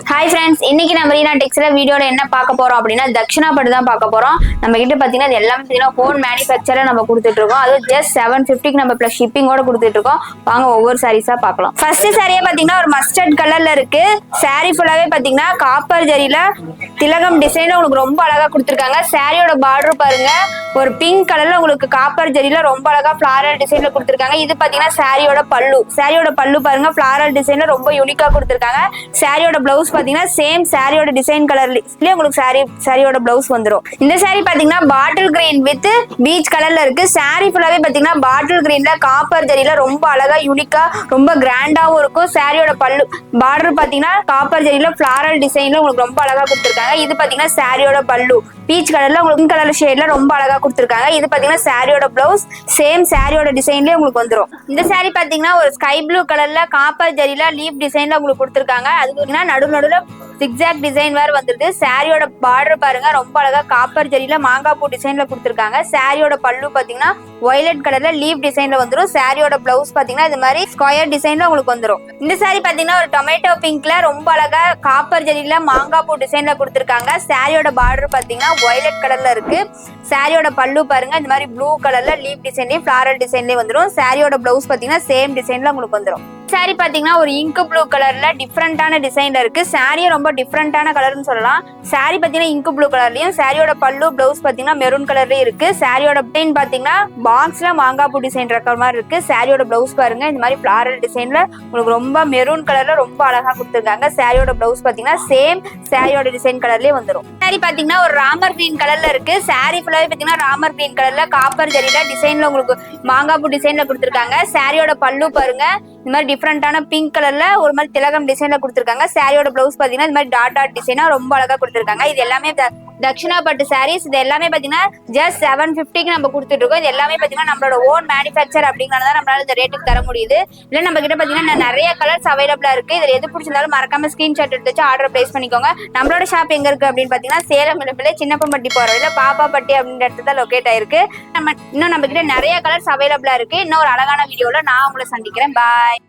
Hi friends, இன்னைக்கு நம்ம ரீனா டெக்ஸ்ல வீடியோல என்ன பார்க்க போறோம் அப்படின்னா தக்ஷணா பட்டு தான் பார்க்க போறோம். நம்ம கிட்ட பாத்தீங்கன்னா இது எல்லாமே பாத்தீங்கன்னா ஹோம் மேனுஃபேக்சரா நம்ம கொடுத்துட்டு இருக்கோம். அது ஜஸ்ட் 750 நம்ம பிளஸ் ஷிப்பிங்கோட கொடுத்துட்டு இருக்கோம். வாங்க ஒவ்வொரு சாரீஸா பார்க்கலாம். ஃபர்ஸ்ட் சாரியே பாத்தீங்கன்னா ஒரு மஸ்டர்ட் கலர்ல இருக்கு. சாரி ஃபுல்லாவே பாத்தீங்கன்னா காப்பர் ஜரியில திலகம் டிசைன்ல உங்களுக்கு ரொம்ப அழகா கொடுத்துருக்காங்க. சாரியோட பார்டர் பாருங்க, ஒரு பிங்க் கலர்ல உங்களுக்கு காப்பர் ஜரியில ரொம்ப அழகா ஃபிளாரல் டிசைன்ல கொடுத்துருக்காங்க. இது பாத்தீங்கன்னா சாரியோட பல்லு பாருங்க, ஃபிளாரல் டிசைன்ல ரொம்ப யூனிக்கா கொடுத்துருக்காங்க. சாரியோட பிளவுஸ் பாத்தீங்கன்னா சேம் சாரியோட டிசைன் கலர்லயே உங்களுக்கு சாரியோட பிளவுஸ் வந்துரும். இந்த சாரி பாத்தீங்கன்னா பாட்டில் கிரீன் வித் பீச் கலர்ல இருக்கு. சாரி ஃபுல்லாவே பாத்தீங்கன்னா பாட்டில் கிரீன்ல காப்பர் ஜரியில ரொம்ப அழகா யூனிக்கா ரொம்ப கிராண்டாவும் இருக்கும். சாரியோட பல்லு பார்டர் பாத்தீங்கன்னா காப்பர் ஜரியில ஃபிளாரல் டிசைன்ல உங்களுக்கு ரொம்ப அழகா கொடுத்துருக்காங்க. இது பாத்தீங்கன்னா சாரியோட பல்லு பீச் கலர்ல உங்களுக்கு கலர் ஷேட்ல ரொம்ப அழகா கொடுத்துருக்காங்க. இது பாத்தீங்கன்னா சாரியோட பிளவுஸ் சேம் சாரியோட டிசைன்லயே உங்களுக்கு வந்துரும். இந்த சாரி பாத்தீங்கன்னா ஒரு ஸ்கை ப்ளூ கலர்ல காப்பர் ஜரியில லீப் டிசைன்ல உங்களுக்கு கொடுத்துருக்காங்க. அது பாத்தீங்கன்னா நடுவுல சிக்ஸாக் டிசைன் வேற வந்துருது. சாரியோட பார்டர் பாருங்க, ரொம்ப அழகா காப்பர் ஜரியில மாங்காய் பூ டிசைன்ல கொடுத்துருக்காங்க. சாரியோட பல்லு பாத்தீங்கன்னா வயலட் கலர்ல லீப் டிசைன்ல வந்துரும். சாரியோட பிளவுஸ் பாத்தீங்கன்னா இது மாதிரி ஸ்கொயர் டிசைன்ல உங்களுக்கு வந்துரும். இந்த சாரி பாத்தீங்கன்னா ஒரு டொமேட்டோ பிங்க்ல ரொம்ப அழகா காப்பர் ஜரியில மாங்காய் பூ டிசைன்ல கொடுத்துருக்காங்க. சாரியோட பார்டர் பாத்தீங்கன்னா வயலட் கலர்ல இருக்கு. சாரியோட பல்லு பாருங்க, இந்த மாதிரி ப்ளூ கலர்ல லீப் டிசைன்லயே ஃபிளாரல் டிசைன்லயே வந்துரும். சாரியோட பிளவுஸ் பாத்தீங்கன்னா சேம் டிசைன்ல உங்களுக்கு வந்துரும். சாரி பாத்தீங்கன்னா ஒரு இங்க் ப்ளூ கலர்ல டிஃப்ரெண்டான டிசைன்ல இருக்கு. சாரியே ரொம்ப டிஃப்ரெண்டான கலர்னு சொல்லலாம். சாரி பாத்தீங்கன்னா இங்க் ப்ளூ கலர்லயும், சாரியோட பல்லு பிளவுஸ் பாத்தீங்கன்னா மெரூன் கலர்லயும் இருக்கு. சாரியோட டிசைன் பாத்தீங்கன்னா பாக்ஸ்ல மாங்காய் பூ டிசைன் இருக்கிற மாதிரி இருக்கு. சாரியோட பிளவுஸ் பாருங்க, இந்த மாதிரி ஃபிளாரல் டிசைன்ல உங்களுக்கு ரொம்ப மெரூன் கலர்ல ரொம்ப அழகா கொடுத்துருக்காங்க. சாரியோட பிளவுஸ் பாத்தீங்கன்னா சேம் சாரியோட டிசைன் கலர்லயே வந்துடும். சாரி பாத்தீங்கன்னா ஒரு ராமர் கிரீன் கலர்ல இருக்கு. சாரி ஃபுல்லாவே பாத்தீங்கன்னா ராமர் கிரீன் கலர்ல காப்பர் ஜரியில டிசைன்ல உங்களுக்கு மாங்காய் பூ டிசைன்ல கொடுத்துருக்காங்க. சாரியோட பல்லு பாருங்க, இந்த மாதிரி டிஃப்ரெண்டான பிங்க் கலர்ல ஒரு மாதிரி திலகம் டிசைன்ல கொடுத்துருக்காங்க. சாரியோட பிளவுஸ் பாத்தீங்கன்னா இந்த மாதிரி டாட் டிசைனா ரொம்ப அழகா கொடுத்துருக்காங்க. இது எல்லாமே தக்ஷணா பட்டு சாரீஸ். இது எல்லாமே பாத்தீங்கன்னா ஜஸ்ட் 750 நம்ம கொடுத்துட்டு இருக்கோம். இது எல்லாமே பாத்தீங்கன்னா நம்மளோட ஓன் மேனுஃபேக்சர் அப்படிங்கறத நம்மளால இந்த ரேட்டுக்கு தர முடியுது. இல்ல நம்ம கிட்ட பாத்தீங்கன்னா நிறைய கலர்ஸ் அவைலபிளா இருக்கு. இதுல எது பிடிச்சிருந்தாலும் மறக்காம ஸ்கிரீன்ஷாட் எடுத்து ஆர்டர் பிளேஸ் பண்ணிக்கோங்க. நம்மளோட ஷாப் எங்க இருக்கு அப்படின்னு பாத்தீங்கன்னா சேலம் இடத்துல சின்னப்பம்பட்டி போற வழியில பாப்பாப்பட்டி அப்படின்ற இடத்துல லொகேட் ஆயிருக்கு. நம்ம கிட்ட நிறைய கலர்ஸ் அவைலபிளா இருக்கு. இன்னும் ஒரு அழகான வீடியோல நான் உங்களை சந்திக்கிறேன். பாய்.